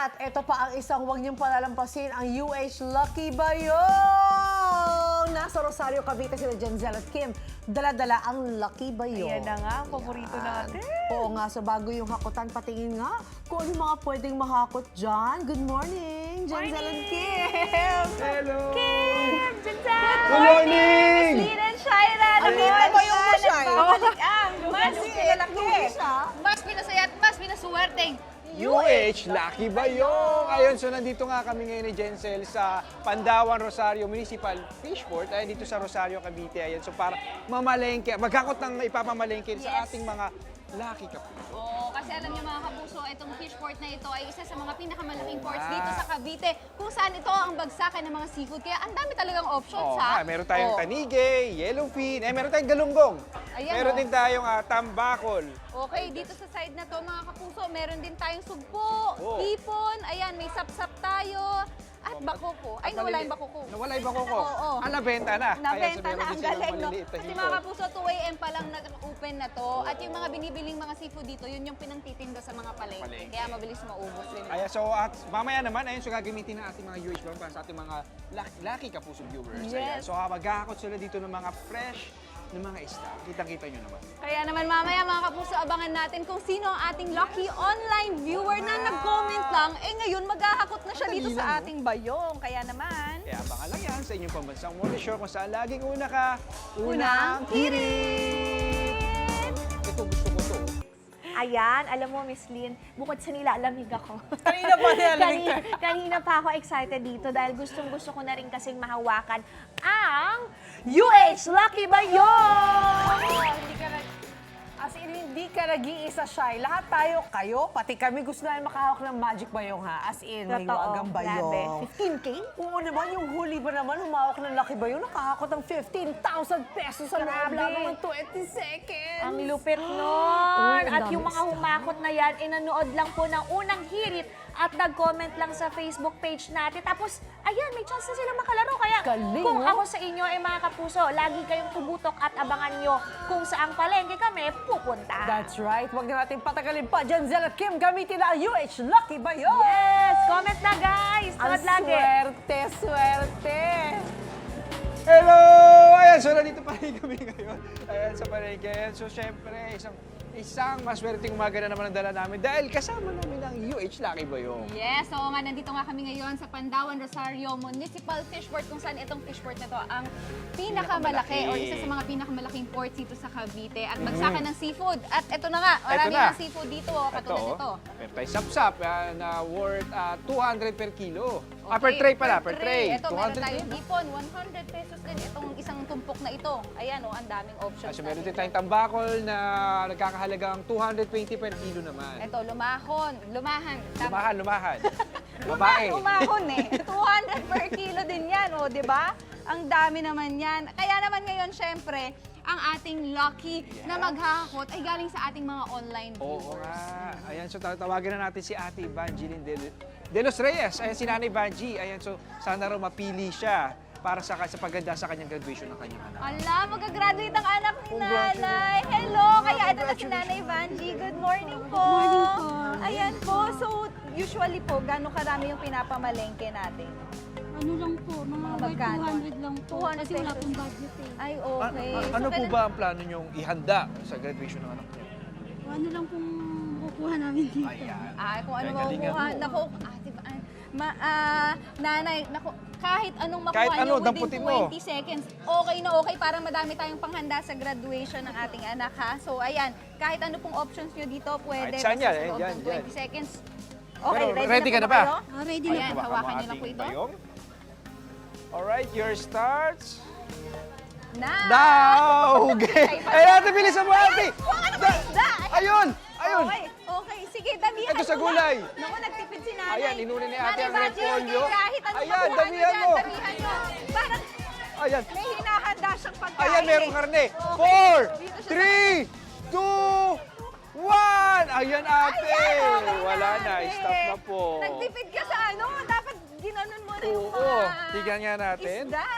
At ito pa ang isang huwag niyong palalampasin, ang UH Lucky Bayong! Nasa Rosario, Cavite sila Jenzel at Kim. Dala-dala ang Lucky Bayong. Ayan na nga, ang paborito natin. Oo nga, so bago yung hakutan, patingin nga kung ano mga pwedeng mahakot dyan. Good morning, Jenzel and Kim! Hello! Kim! Jensen! Good morning! Lynn and Shaira! Alita ba yung mo, Shai? Babalik ang mas Lalaki siya. mas pinasaya at mas pinasuwerteng UH Lucky Bayong! Ayun, so nandito nga kami ngayon ni Jenzel sa Pandawan, Rosario Municipal Fishport. Ayun, dito sa Rosario, Cavite. Ayun, so para mamalengke, magkakot ng ipapamalengke sa ating mga Lucky Kapuso. Oo, kasi alam niyo mga kapuso, itong fish port na ito ay isa sa mga pinakamalaking ports dito sa Cavite, kung saan ito ang bagsakan ng mga seafood. Kaya ang dami talagang options, ha? Meron tayong Oo. tanige, yellowfin, meron tayong galunggong. Ayan, meron oh. din tayong tambakol. Okay, dito sa side na to mga kapuso, meron din tayong sugpo, Oo. hipon, ayan, may sapsap tayo, at bakoko. Ay, nawala yung bakoko. Nawala yung bakoko. Oo. Nabenta na. Nabenta Ayan, so meron na, ang din silang galing, no? maliliit na Kasi hipon. mga kapuso, 2 a.m. pa lang nag-open na to. At yung mga binibiling mga seafood dito, yun yung pinangtitinda sa mga palengke. Palengke. Kaya mabilis maubos din. Ayan, so at mamaya naman, ayun, so gagamitin ng ating mga UH para sa ating mga Lucky Kapuso viewers. Ayan, Yes. so maghahakot sila dito ng mga fresh ng mga isda. Kitang-kita nyo naman. Kaya naman mamaya mga kapuso, abangan natin kung sino ang ating lucky online viewer na nag-comment lang. Eh ngayon, maghahakot na siya dito sa ating bayong. Kaya naman, Kaya abangan lang yan sa inyong pambansang morning show kung saan laging una ka, Unang hirit! Ito gusto ko to. Ayan, alam mo, Miss Lynn, bukod sa nilalamig ako. Kanina pa nilalamig kanina pa ako excited dito dahil gustong-gusto ko na rin kasing mahawakan ang UH Lucky Bayong! As in, hindi ka nag-iisa, Shai. Lahat tayo, kayo, pati kami gusto namin makahawak ng Magic Bayong, ha? As in, may wagang bayong. grabe. 15K? Oo naman, yung huli ba naman, humawak ng Lucky Bayong, nakahakot ng 15,000 pesos sa loob Grabe. lamang ng 20 seconds. Ang lupit nun! Uy, ang At dami yung mga isda. humakot na yan, inanood lang po ng unang hirit at nag-comment lang sa Facebook page natin. Tapos, ayan, may chance na sila makalaro. Kaya Galing, kung no? ako sa inyo, mga kapuso, lagi kayong tumutok at abangan nyo kung saang palengke kami pupunta. That's right. Huwag na natin patagalin pa. Jenzel at Kim, gamitin na ang UH Lucky Bayong! Yes! Comment na, guys! Ang Tuwad lagi! swerte, swerte! Hello! Ayan, so nandito pa rin kami ngayon. Ayan, sa palengke. Ayan, so syempre, isang maswerteng umaga na naman ang dala namin dahil kasama namin ang UH Lucky Bayong. yes, oo nga, nandito nga kami ngayon sa Pandawan, Rosario Municipal Fishport, kung saan itong fishport na to ang pinakamalaki o isa sa mga pinakamalaking ports dito sa Cavite at bagsakan ng seafood. At ito na nga, marami na. ng seafood dito, katulad nito. Meron tayong sapsap na worth 200 per kilo. Per tray pala, per tray. Ito, meron 200 tayong hipon, 100 pesos din itong isang tumpok na ito. Ayan, ang daming options. So meron natin din tayong tambakol na nagkakahalagang 220 per kilo naman. ito, lumahan. Lumahan. Babae. Umahon eh. 200 per kilo din yan, o, di ba? Ang dami naman yan. Kaya naman ngayon, syempre, ang ating lucky na maghahakot ay galing sa ating mga online Oo viewers. nga. Ayan, so tawagan na natin si Ate Evangeline De Los Reyes. Ayan, si Nanay Vanji. Ayan, so sana raw mapili siya para sa paganda sa kanyang graduation ng kanyang anak. Ala, mag-graduate ang anak ni Nanay. Hello! Kaya ito na si Nanay Vanji. Good morning po. Good morning po. Ayan po. So, usually po, gano'ng karami yung pinapamalengke natin? Ano lang po, mga magkano? 200 lang po. 200 Kasi wala pesos. pong budget eh. Ay, okay. So, Ano po ganun- ba ang plano niyong ihanda sa graduation ng anak niyo? Ano lang pong kukuha namin dito. Ay, kung ano Kaya galingan makukuha. mo. Naku, nanay, naku, kahit anong makuha Kahit ano, niyo within damputin mo. 20 seconds, okay na okay para madami tayong panghanda sa graduation ng ating anak, ha? So, ayan, kahit ano pong options niyo dito, pwede. Kahit saan basta yan, sa loob yan, ng yan. 20 seconds. Okay, Pero ready ka na po ba? kayo? Ready Ayan, na po. hawakan niyo lang po ito. Bayong. Alright, your starts. Now! Now! Okay. Ay, natin, bilisan mo, ate! Kuha ka na ba isda? Ayun! Ayun! Okay, okay. Sige, damihan Ito sa mo gulay. na. Naku, nagtipid si nanay. Ayan, inuna ni ate Nanay ang Vanji, repolyo. sige, kahit ano Ayan, makuha damihan niyo mo. dyan, damihan niyo. Parang Ayan. may hinahanda siyang pagkain. Ayan, merong karne. Okay. 4, Dito siya 3, 2, 1! Ayan, ate! Ayan, okay Wala na, ate. stop na po. Nagtipid ka sa ano, dapat ginanon mo na yung Oo, mga tignan nga natin. isda.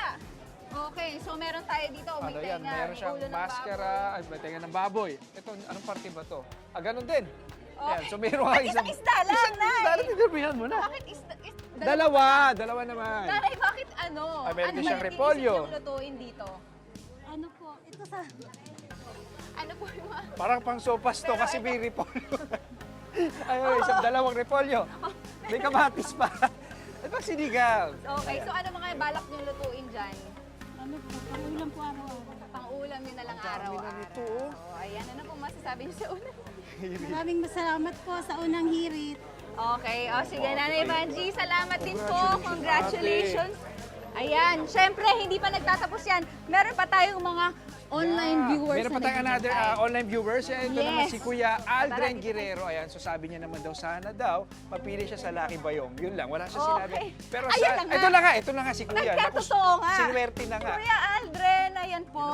Okay, so meron tayo dito, may Ano yan, tenga, meron may siyang ulo ng maskara, ay may tenga ng baboy. Ito, anong parte ba to? Ah, ganun din. Ayan, so meron ka Isang isda lang, Nay. Isda lang, tinirmihan mo na. Bakit Dalawa naman. Nanay, bakit ano? Ay, meron din ba siyang yung repolyo. inisip niyong lutuin dito? Ano po, ito sa... Ano po yung mga... Parang pang sopas to kasi may repolyo. Ayun, isang dalawang repolyo. May kamatis pa. At pag sinigang. Okay, so ano mga balak niyong lutuin dyan? Ano po, pangulam po araw-araw. Pang-ulam niyo na lang Ang dami na araw-araw. nito, oh. Ayan, ano po masasabi niyo sa una? Maraming salamat po sa unang hirit. Okay, o sige, Nanay Vanji, salamat din po. Congratulations. Ayan, syempre, hindi pa nagtatapos yan. Meron pa tayong mga online viewers Meron pa tayong another online viewers. Ito Yes. naman si Kuya Aldren Tara. Guerrero. Ayan, so sabi niya naman daw, sana daw, mapili siya sa Lucky Bayong. Yun lang, wala siya sinabi. Okay. Pero Ayun na nga. ito na nga si Kuya. Nagkatotoo nga. Sinuwerte na nga. Kuya Aldren, ayan po.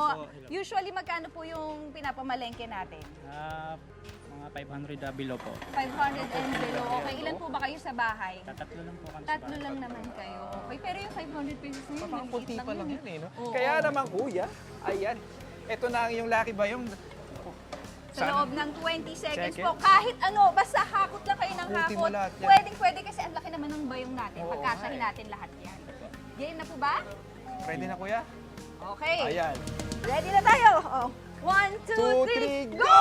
Usually, magkano po yung pinapamalengke natin? Mga 500 below po. 500 and below. Okay, ilan po ba kayo sa bahay? Tatlo lang po kami sa Tatlo lang naman kayo. Okay, pero yung 500 pesos na yun, Parang maliit punti pa lang yun. yun eh. No? Oo. Kaya naman Kuya, ayan. Ito na ang yung Lucky Bayong. Sa loob ng 20 seconds po, Seconds? kahit ano, basta hakot lang kayo ng Hakutin mo hakot. lahat yan. Pwede kasi ang laki naman ng bayong natin. Oo, Pagkasahin nga eh. natin lahat yan. Game na po ba? Ready na Kuya? Okay. Ayan. Ready na tayo. Oh. 1, 2, 3, 2, 3, go! go!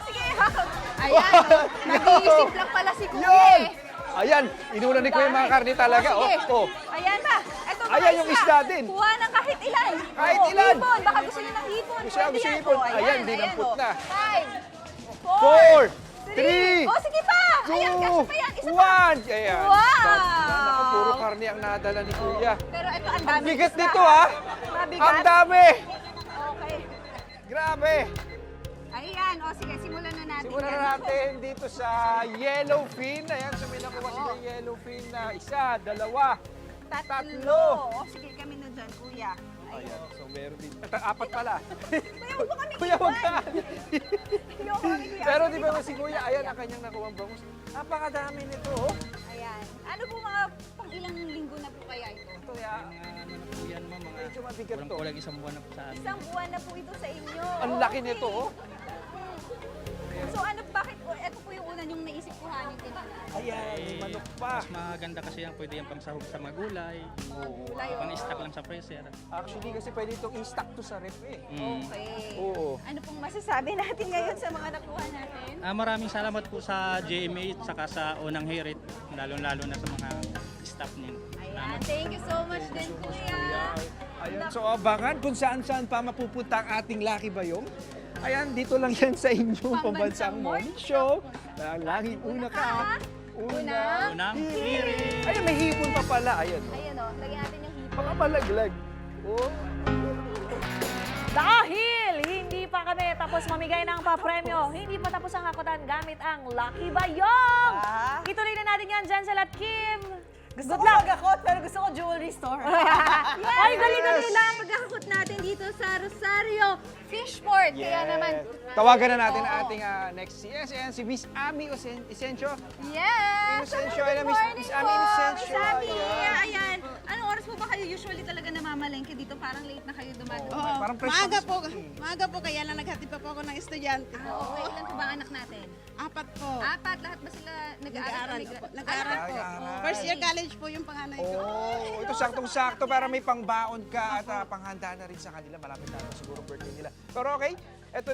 Sige, hakot. Ayan, oh. Nag-iisip lang pala si Kuya. Yun! eh. Ayan, inulan ni Kuya yung mga karne talaga. Oh, sige. Oh. Ayan na. Ito mga Ayan yung isda din. Kuha ng kahit ilan. Kahit Oh, ilan. Hipon. Baka gusto niyo ng hipon. Gusto niya, Pwede gusto yan. hipon. Oh, Ayan, dinampot oh. na. 5, 4, 3, Oh, sige pa. Ayan, kasya pa yan. Isa pa. 1. Ayan. Wow! Naku, puro karne ang nadala ni Kuya. Pero ito, ang Ang dami. bigat nito ha. Mabigat. Ang dami. Okay. Grabe. Ayan. O, sige, simulan na natin. Simulan yan. na natin dito sa yellowfin. Ayan, so may nakuha sila yellowfin na isa, dalawa, tatlo. O, sige, kami na dyan, kuya. Ayan, so meron din. Apat pala. Kuya, huwag mo kami Kuya, wag ka. Yung kami, kuya. Pero di ba si Kuya, ayan ang kanyang nakuha ang bangus. Napakadami nito, oh. Ayan. Ano po mga pang ilang linggo na po kaya ito? Ito ya, Ano na po yan mo, mga medyo mabigat to. kulang isang buwan na po sa amin. Isang buwan na po ito sa inyo. Ang laki nito, oh. So ano, bakit, ito po yung una yung naisip kuhanin din. Ayan, may manok pa. Mas maganda kasi yan, pwede yan pang sahog sa magulay, Gulay, pang oh. stock lang sa freezer. Actually, kasi pwede itong i-stack to sa ref eh. Okay. Oo. Ano pong masasabi natin ngayon sa mga nakuha natin? Maraming salamat po sa GMA at saka sa unang hirit, lalo-lalo na sa mga staff niyo. Ayan, thank you so much din, kuya. Ayan, so abangan kung saan-saan pa mapupunta ang ating Lucky Bayong. Ayan, dito lang yan sa inyong Pambansang Morning Show. Laging una ka. Unang hirit! Ayan, may hipon pa pala. Ayan, oh. Ayan o, lagyan natin yung hipon. Baka malaglag. Oh. Dahil hindi pa kami tapos mamigay ng papremyo, hindi pa tapos ang hakutan gamit ang Lucky Bayong! Ituloy na natin yan, Jansel at Kim! Gusto ko mag-akot, pero gusto ko jewelry store. Ay, dali-dali lang! Pagkakot natin dito sa Rosario Fishport. Kaya naman, Tawagan na natin ang ating next CS. Ayan, si Miss Ami Isencio. yes! Inocencio, Good ayan, Miss morning Ami po, Inocencio. Miss Ami. Ayan. Ayan. Anong oras po ba kayo usually talaga namamalengke dito? Parang late na kayo dumadaan. Oo, Parang fresh maaga pa- po. Maaga po, kaya lang naghatid pa po ako ng estudyante. Okay, ilan po ba ang anak natin? 4 po. Apat, lahat ba sila Nag-aaral nag-aaral? po. Nag-aaral po. Nag-aaral. First year college po yung panganay ko. Oh, ito saktong-sakto para may pangbaon ka at panghanda na rin sa kanila. Malapit na siguro birthday nila. Pero okay, ito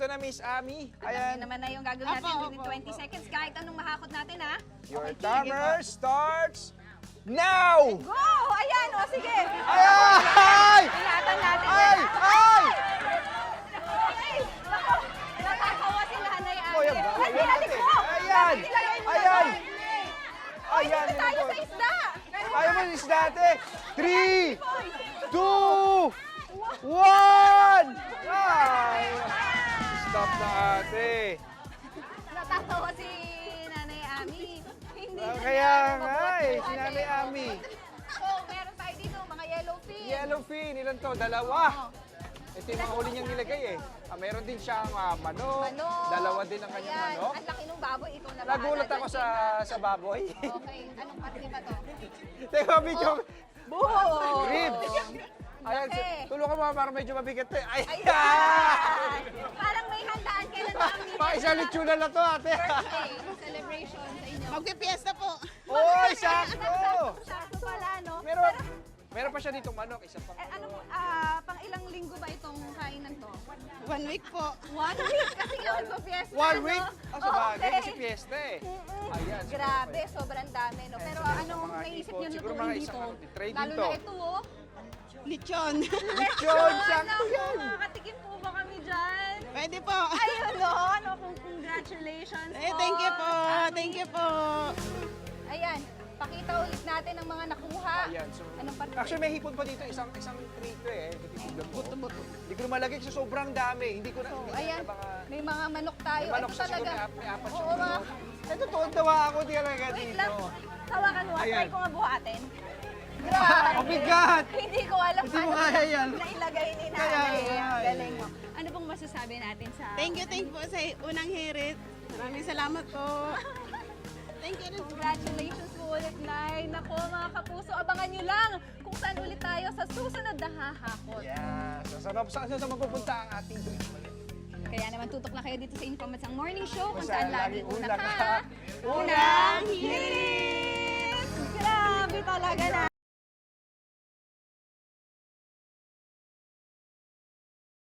na Miss Ami. Ayan. Ayan, naman na yung gagawin natin Apo, within apo, 20 seconds. Kahit anong mahakot natin, ha? your Okay, timer starts now! Go! Ayan, o sige. Ay! Ingatan natin. Ay! yan. Ay! Ay! Nako, nakakawa si Nanay Ami. Oh, yan ba? Ay, nilalik ko! Ayan! Bakit nilagay mo Ayan! naman? Ayan! Dito tayo sa isda! Ayaw mo is dati. 3, 2, 1! Ay! Stop na ate. Natatawa si Nanay Ami. Hindi na Kaya niya nga mabuhat eh, yung si Nanay ano. Ami. So, meron tayo dito, mga yellowfin. Yellowfin, ilan to? Dalawa. Ito yung mga huli niyang nilagay eh. Meron din siyang manok. Manok. Dalawa din ang kanyang Ayan, manok. ang laki ng baboy. Ito na Nagulat ako sa baboy. Okay, anong parte ba to? Teka, medyo Buho! Ribs! Ayan, Laki. tulungan mo para medyo mabigat to. Ayan! Ayan! Parang may handaan kailan na ang Pa, isang lechona na to, ate. birthday celebration sa inyo. Magpipiesta po. Oy, sakto! Sakto pala, no? Meron pa siya ditong manok, isa pa. Ano po, pang ilang linggo ba itong kainan to? 1 week po. 1 week kasi nga magpa-fiesta. 1 week? no? Sa bagay, Okay. kasi fiesta eh. Ayan. so Grabe, sobrang dami, no? Pero Ayan, anong mga naisip ipon. nyo Siguro lutuin mga dito? isang tray Lalo dito. na ito, oh. Lechon. Lechon, sakto yan! Makakatikim po ba kami dyan? Pwede po. Ayun, no? Ano, congratulations Eh, po. thank you po. Thank you po. Ayan, pakita ulit natin ang mga nakuha. Ayan, so... Anong parte? Actually, may hipon pa dito, isang trito eh. Buto-buto. Hindi ko na malagay kasi sobrang dami. Hindi ko na... hindi Ayan, na baka... may mga manok tayo. May manok Ito siya siguro, talaga. may apat siya. Oo, mga... Ito, tuwan-tawa ako talaga Wait dito. lang. Tawakan mo. Ayan. Try ko nga buhatin. Grabe. Ang bigat! Hindi ko alam Hindi mo kaya yan. nailagay ni Kaya nanay. nga Ang eh. galing mo. Ano pong masasabi natin sa... Thank you po sa unang hirit. Maraming salamat po. Thank you rin po. Congratulations po ulit, Nay. Nako, mga kapuso, abangan nyo lang kung saan ulit tayo sa susunod na hahakot. Yes. Saan mapupunta ang ating tuwing? Kaya naman tutok na kayo dito sa Infomatsang Morning Show kung Kung saan saan lagi lagi una una ka. ka. Unang hirit! Grabe